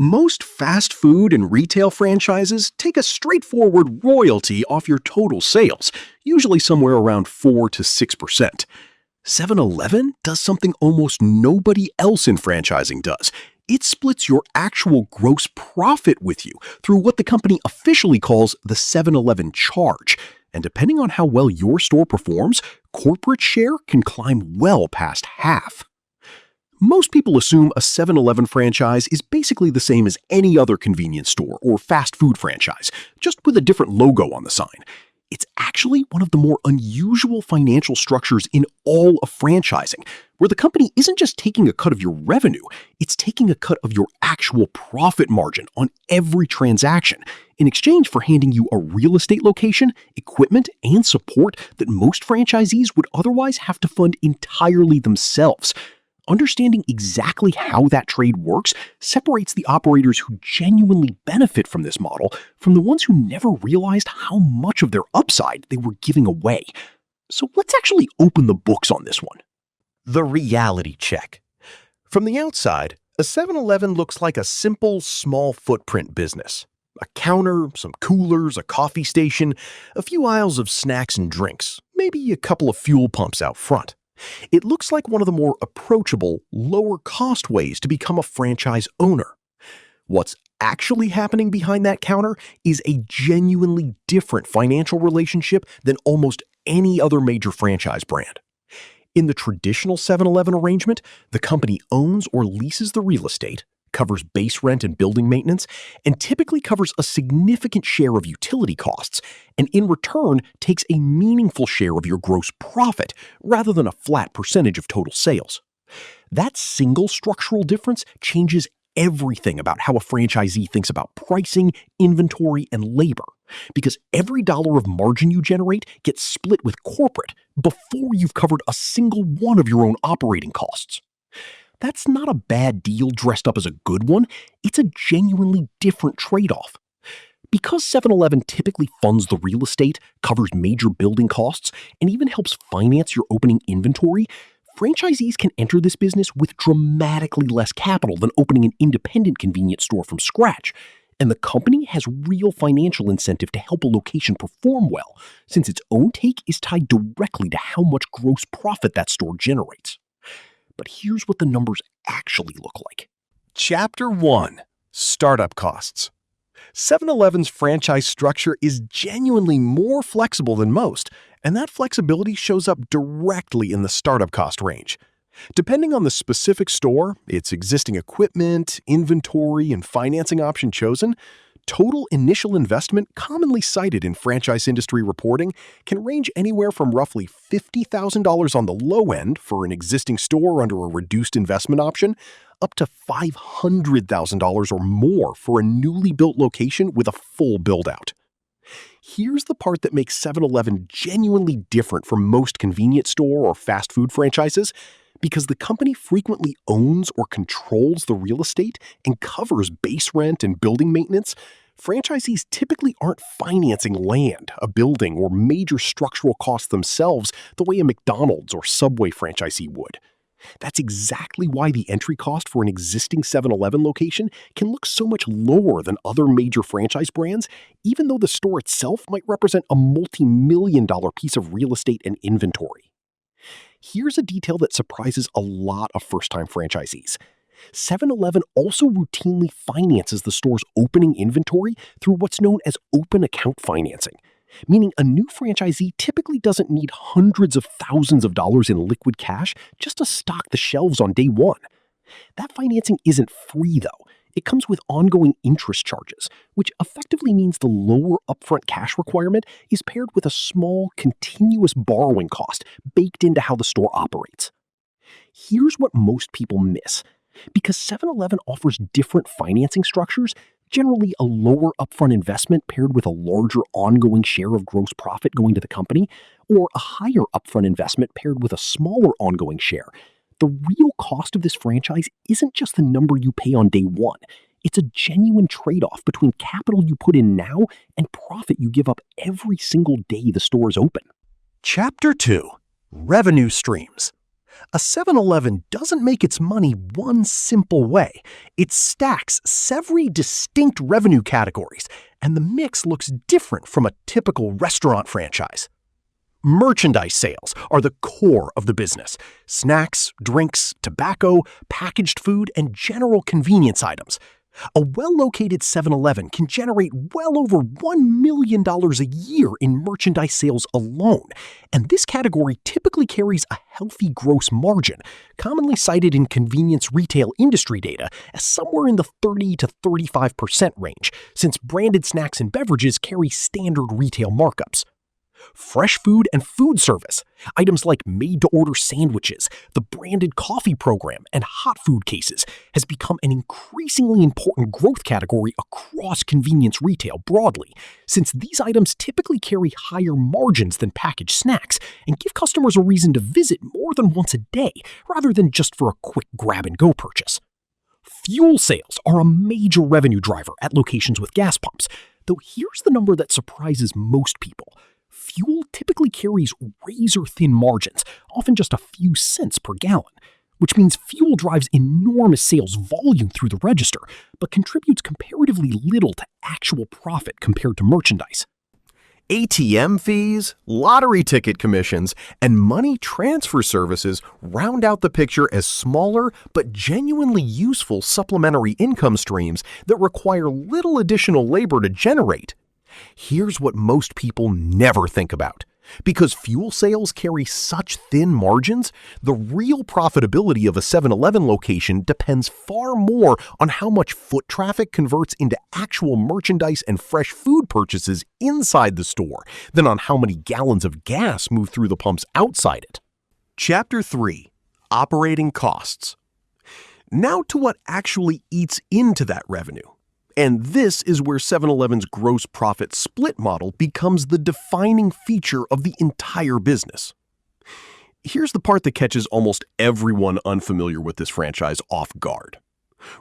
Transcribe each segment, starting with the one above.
Most fast food and retail franchises take a straightforward royalty off your total sales, usually somewhere around 4 to 6%. 7-Eleven does something almost nobody else in franchising does. It splits your actual gross profit with you through what the company officially calls the 7-Eleven charge. And depending on how well your store performs, corporate share can climb well past half. Most people assume a 7-Eleven franchise is basically the same as any other convenience store or fast food franchise, just with a different logo on the sign. It's actually one of the more unusual financial structures in all of franchising, where the company isn't just taking a cut of your revenue, it's taking a cut of your actual profit margin on every transaction, in exchange for handing you a real estate location, equipment, and support that most franchisees would otherwise have to fund entirely themselves. Understanding exactly how that trade works separates the operators who genuinely benefit from this model from the ones who never realized how much of their upside they were giving away. So let's actually open the books on this one. The reality check. From the outside, a 7-Eleven looks like a simple, small footprint business. A counter, some coolers, a coffee station, a few aisles of snacks and drinks, maybe a couple of fuel pumps out front. It looks like one of the more approachable, lower-cost ways to become a franchise owner. What's actually happening behind that counter is a genuinely different financial relationship than almost any other major franchise brand. In the traditional 7-Eleven arrangement, the company owns or leases the real estate, covers base rent and building maintenance, and typically covers a significant share of utility costs, and in return takes a meaningful share of your gross profit rather than a flat percentage of total sales. That single structural difference changes everything about how a franchisee thinks about pricing, inventory, and labor, because every dollar of margin you generate gets split with corporate before you've covered a single one of your own operating costs. That's not a bad deal dressed up as a good one, it's a genuinely different trade-off. Because 7-Eleven typically funds the real estate, covers major building costs, and even helps finance your opening inventory, franchisees can enter this business with dramatically less capital than opening an independent convenience store from scratch. And the company has real financial incentive to help a location perform well, since its own take is tied directly to how much gross profit that store generates. But here's what the numbers actually look like. Chapter 1. Startup Costs. 7-Eleven's franchise structure is genuinely more flexible than most, and that flexibility shows up directly in the startup cost range. Depending on the specific store, its existing equipment, inventory, and financing option chosen, total initial investment commonly cited in franchise industry reporting can range anywhere from roughly $50,000 on the low end for an existing store under a reduced investment option, up to $500,000 or more for a newly built location with a full build-out. Here's the part that makes 7-Eleven genuinely different from most convenience store or fast food franchises. Because the company frequently owns or controls the real estate and covers base rent and building maintenance, franchisees typically aren't financing land, a building, or major structural costs themselves the way a McDonald's or Subway franchisee would. That's exactly why the entry cost for an existing 7-Eleven location can look so much lower than other major franchise brands, even though the store itself might represent a multi-million-dollar piece of real estate and inventory. Here's a detail that surprises a lot of first-time franchisees. 7-Eleven also routinely finances the store's opening inventory through what's known as open account financing, meaning a new franchisee typically doesn't need hundreds of thousands of dollars in liquid cash just to stock the shelves on day one. That financing isn't free, though. It comes with ongoing interest charges, which effectively means the lower upfront cash requirement is paired with a small, continuous borrowing cost baked into how the store operates. Here's what most people miss. Because 7-Eleven offers different financing structures, generally a lower upfront investment paired with a larger ongoing share of gross profit going to the company, or a higher upfront investment paired with a smaller ongoing share, the real cost of this franchise isn't just the number you pay on day one. It's a genuine trade-off between capital you put in now and profit you give up every single day the store is open. Chapter 2. Revenue Streams. A 7-Eleven doesn't make its money one simple way. It stacks several distinct revenue categories, and the mix looks different from a typical restaurant franchise. Merchandise sales are the core of the business. Snacks, drinks, tobacco, packaged food, and general convenience items. A well-located 7-Eleven can generate well over $1 million a year in merchandise sales alone, and this category typically carries a healthy gross margin, commonly cited in convenience retail industry data as somewhere in the 30 to 35% range, since branded snacks and beverages carry standard retail markups. Fresh food and food service, items like made-to-order sandwiches, the branded coffee program, and hot food cases has become an increasingly important growth category across convenience retail broadly, since these items typically carry higher margins than packaged snacks and give customers a reason to visit more than once a day, rather than just for a quick grab-and-go purchase. Fuel sales are a major revenue driver at locations with gas pumps, though here's the number that surprises most people. Fuel typically carries razor-thin margins, often just a few cents per gallon, which means fuel drives enormous sales volume through the register, but contributes comparatively little to actual profit compared to merchandise. ATM fees, lottery ticket commissions, and money transfer services round out the picture as smaller but genuinely useful supplementary income streams that require little additional labor to generate. Here's what most people never think about. Because fuel sales carry such thin margins, the real profitability of a 7-Eleven location depends far more on how much foot traffic converts into actual merchandise and fresh food purchases inside the store than on how many gallons of gas move through the pumps outside it. Chapter 3. Operating Costs. Now to what actually eats into that revenue. And this is where 7-Eleven's gross profit split model becomes the defining feature of the entire business. Here's the part that catches almost everyone unfamiliar with this franchise off guard.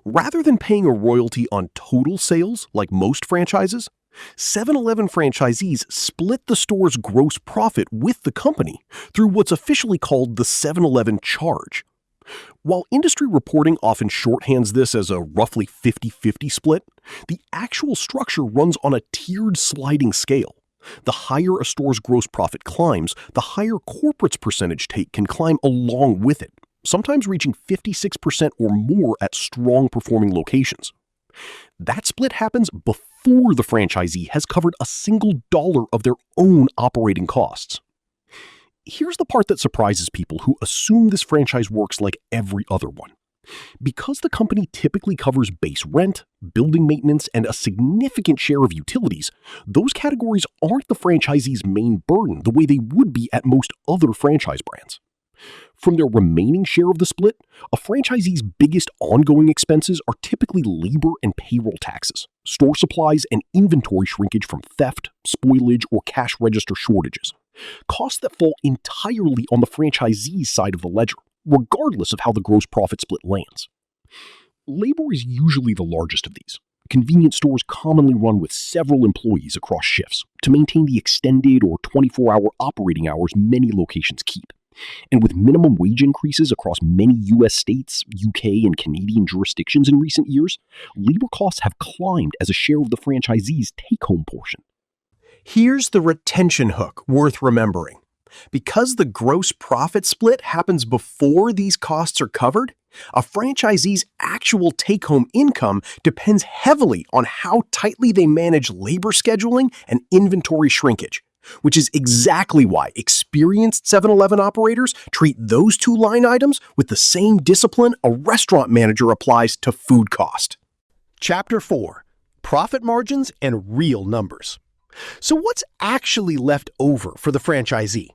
Rather than paying a royalty on total sales like most franchises, 7-Eleven franchisees split the store's gross profit with the company through what's officially called the 7-Eleven charge. While industry reporting often shorthands this as a roughly 50-50 split, the actual structure runs on a tiered sliding scale. The higher a store's gross profit climbs, the higher corporate's percentage take can climb along with it, sometimes reaching 56% or more at strong-performing locations. That split happens before the franchisee has covered a single dollar of their own operating costs. Here's the part that surprises people who assume this franchise works like every other one. Because the company typically covers base rent, building maintenance, and a significant share of utilities, those categories aren't the franchisee's main burden the way they would be at most other franchise brands. From their remaining share of the split, a franchisee's biggest ongoing expenses are typically labor and payroll taxes, store supplies, and inventory shrinkage from theft, spoilage, or cash register shortages. Costs that fall entirely on the franchisee's side of the ledger, regardless of how the gross profit split lands. Labor is usually the largest of these. Convenience stores commonly run with several employees across shifts to maintain the extended or 24-hour operating hours many locations keep. And with minimum wage increases across many U.S. states, UK, and Canadian jurisdictions in recent years, labor costs have climbed as a share of the franchisee's take-home portion. Here's the retention hook worth remembering. Because the gross profit split happens before these costs are covered, a franchisee's actual take-home income depends heavily on how tightly they manage labor scheduling and inventory shrinkage, which is exactly why experienced 7-Eleven operators treat those two line items with the same discipline a restaurant manager applies to food cost. Chapter 4. Profit Margins and Real Numbers. So what's actually left over for the franchisee?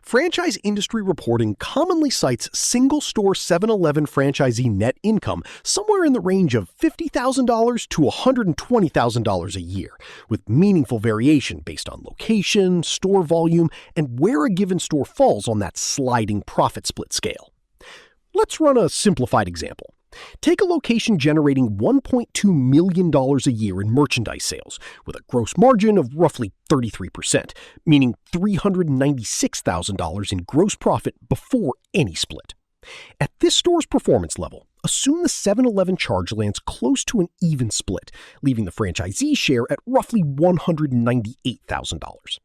Franchise industry reporting commonly cites single-store 7-Eleven franchisee net income somewhere in the range of $50,000 to $120,000 a year, with meaningful variation based on location, store volume, and where a given store falls on that sliding profit split scale. Let's run a simplified example. Take a location generating $1.2 million a year in merchandise sales, with a gross margin of roughly 33%, meaning $396,000 in gross profit before any split. At this store's performance level, assume the 7-Eleven charge lands close to an even split, leaving the franchisee share at roughly $198,000.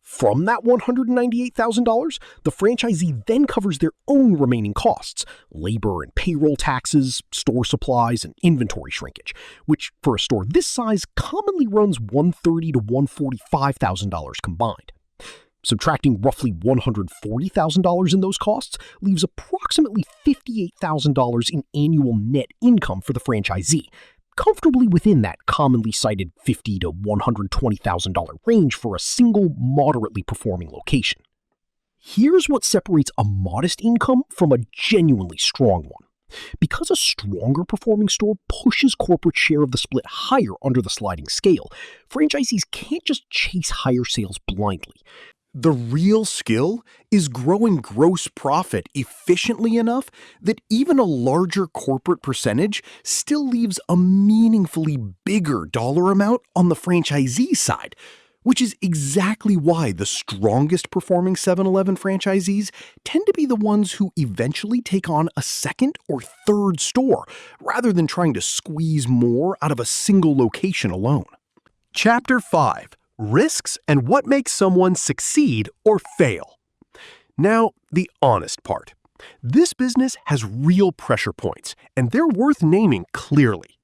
From that $198,000, the franchisee then covers their own remaining costs, labor and payroll taxes, store supplies, and inventory shrinkage, which for a store this size commonly runs $130,000 to $145,000 combined. Subtracting roughly $140,000 in those costs leaves approximately $58,000 in annual net income for the franchisee, comfortably within that commonly cited $50,000 to $120,000 range for a single, moderately performing location. Here's what separates a modest income from a genuinely strong one. Because a stronger performing store pushes corporate share of the split higher under the sliding scale, franchisees can't just chase higher sales blindly. The real skill is growing gross profit efficiently enough that even a larger corporate percentage still leaves a meaningfully bigger dollar amount on the franchisee side, which is exactly why the strongest performing 7-Eleven franchisees tend to be the ones who eventually take on a second or third store, rather than trying to squeeze more out of a single location alone. Chapter 5. Risks and what makes someone succeed or fail. Now, the honest part. This business has real pressure points, and they're worth naming clearly.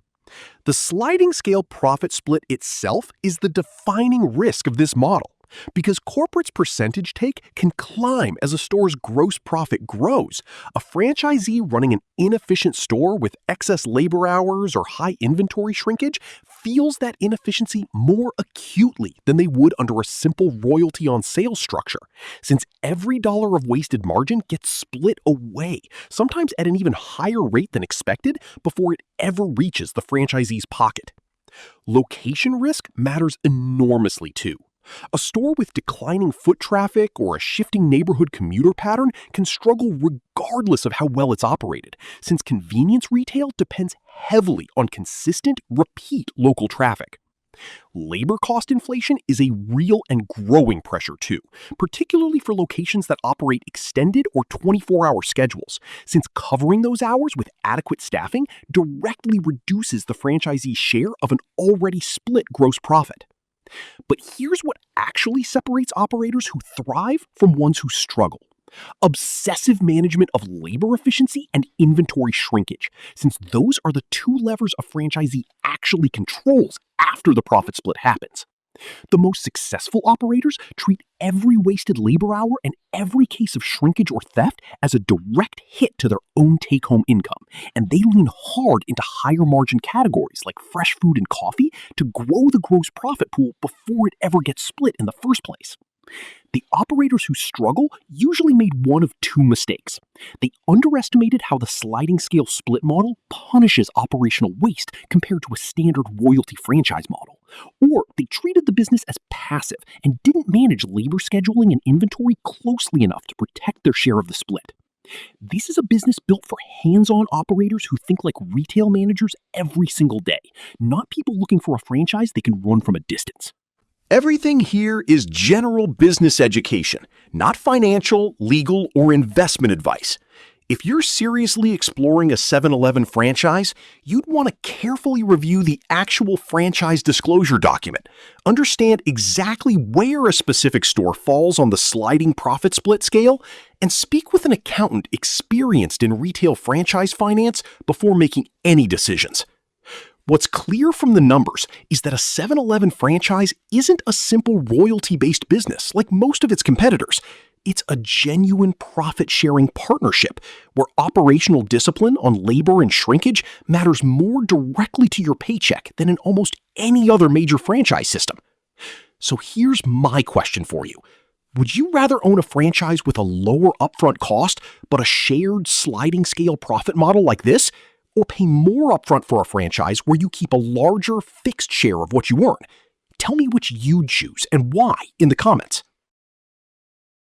The sliding scale profit split itself is the defining risk of this model, because corporate's percentage take can climb as a store's gross profit grows. A franchisee running an inefficient store with excess labor hours or high inventory shrinkage feels that inefficiency more acutely than they would under a simple royalty on sales structure, since every dollar of wasted margin gets split away, sometimes at an even higher rate than expected, before it ever reaches the franchisee's pocket. Location risk matters enormously too. A store with declining foot traffic or a shifting neighborhood commuter pattern can struggle regardless of how well it's operated, since convenience retail depends heavily on consistent, repeat local traffic. Labor cost inflation is a real and growing pressure too, particularly for locations that operate extended or 24-hour schedules, since covering those hours with adequate staffing directly reduces the franchisee's share of an already split gross profit. But here's what actually separates operators who thrive from ones who struggle. Obsessive management of labor efficiency and inventory shrinkage, since those are the two levers a franchisee actually controls after the profit split happens. The most successful operators treat every wasted labor hour and every case of shrinkage or theft as a direct hit to their own take-home income, and they lean hard into higher margin categories like fresh food and coffee to grow the gross profit pool before it ever gets split in the first place. The operators who struggle usually made one of two mistakes. They underestimated how the sliding scale split model punishes operational waste compared to a standard royalty franchise model. Or they treated the business as passive and didn't manage labor scheduling and inventory closely enough to protect their share of the split. This is a business built for hands-on operators who think like retail managers every single day, not people looking for a franchise they can run from a distance. Everything here is general business education, not financial, legal, or investment advice. If you're seriously exploring a 7-Eleven franchise, you'd want to carefully review the actual franchise disclosure document, understand exactly where a specific store falls on the sliding profit split scale, and speak with an accountant experienced in retail franchise finance before making any decisions. What's clear from the numbers is that a 7-Eleven franchise isn't a simple royalty-based business like most of its competitors. It's a genuine profit-sharing partnership where operational discipline on labor and shrinkage matters more directly to your paycheck than in almost any other major franchise system. So here's my question for you. Would you rather own a franchise with a lower upfront cost but a shared sliding scale profit model like this? Or pay more upfront for a franchise where you keep a larger fixed share of what you earn? Tell me which you'd choose and why in the comments.